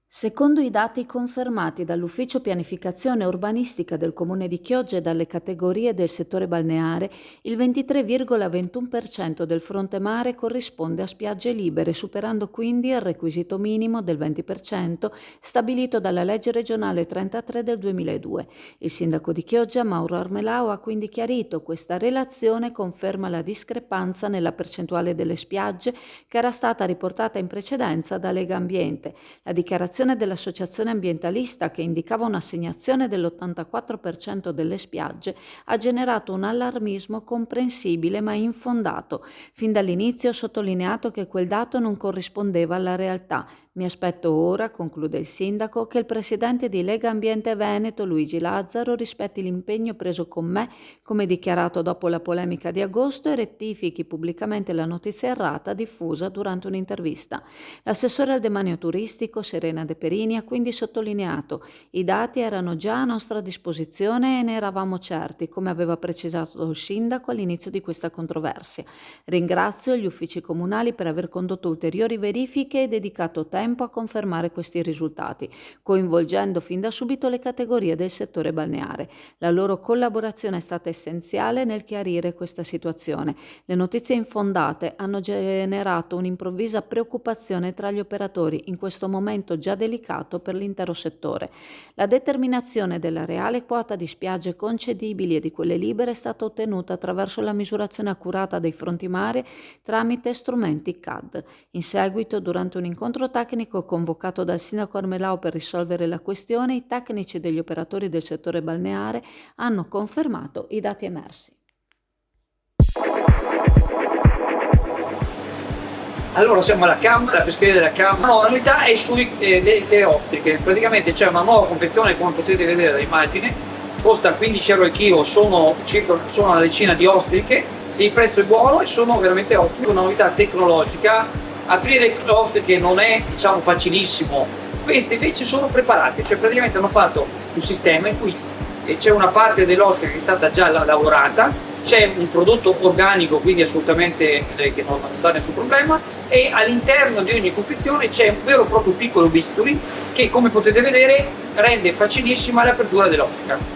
Secondo i dati confermati dall'Ufficio Pianificazione Urbanistica del Comune di Chioggia e dalle categorie del settore balneare, il 23,21% del fronte mare corrisponde a spiagge libere, superando quindi il requisito minimo del 20% stabilito dalla legge regionale 33 del 2002. Il sindaco di Chioggia, Mauro Armelao, ha quindi chiarito: questa relazione conferma la discrepanza nella percentuale delle spiagge che era stata riportata in precedenza da Lega Ambiente. La dichiarazione dell'associazione ambientalista, che indicava un'assegnazione dell'84% delle spiagge, ha generato un allarmismo comprensibile ma infondato. Fin dall'inizio ho sottolineato che quel dato non corrispondeva alla realtà. Mi aspetto ora, conclude il sindaco, che il presidente di Lega Ambiente Veneto, Luigi Lazzaro, rispetti l'impegno preso con me, come dichiarato dopo la polemica di agosto, e rettifichi pubblicamente la notizia errata diffusa durante un'intervista. L'assessore al demanio turistico, Serena De Perini, ha quindi sottolineato: i dati erano già a nostra disposizione e ne eravamo certi, come aveva precisato il sindaco all'inizio di questa controversia. Ringrazio gli uffici comunali per aver condotto ulteriori verifiche e dedicato tempo a confermare questi risultati, coinvolgendo fin da subito le categorie del settore balneare. La loro collaborazione è stata essenziale nel chiarire questa situazione. Le notizie infondate hanno generato un'improvvisa preoccupazione tra gli operatori in questo momento già delicato per l'intero settore. La determinazione della reale quota di spiagge concedibili e di quelle libere è stata ottenuta attraverso la misurazione accurata dei fronti mare tramite strumenti CAD. In seguito, durante un incontro tecnico convocato dal sindaco Armelao per risolvere la questione, i tecnici degli operatori del settore balneare hanno confermato i dati emersi. Allora siamo alla Camera, la pescheria della Camera. No, la novità è le ostriche. Praticamente c'è una nuova confezione, come potete vedere dall'immagine, costa 15 euro al chilo, sono una decina di ostriche, il prezzo è buono e sono veramente ottime. Una novità tecnologica: aprire le ostriche non è, facilissimo. Queste invece sono preparate, cioè praticamente hanno fatto un sistema in cui c'è una parte dell'ostrica che è stata già lavorata, c'è un prodotto organico, quindi assolutamente che non dà nessun problema, e all'interno di ogni confezione c'è un vero e proprio piccolo bisturi che, come potete vedere, rende facilissima l'apertura dell'ostica.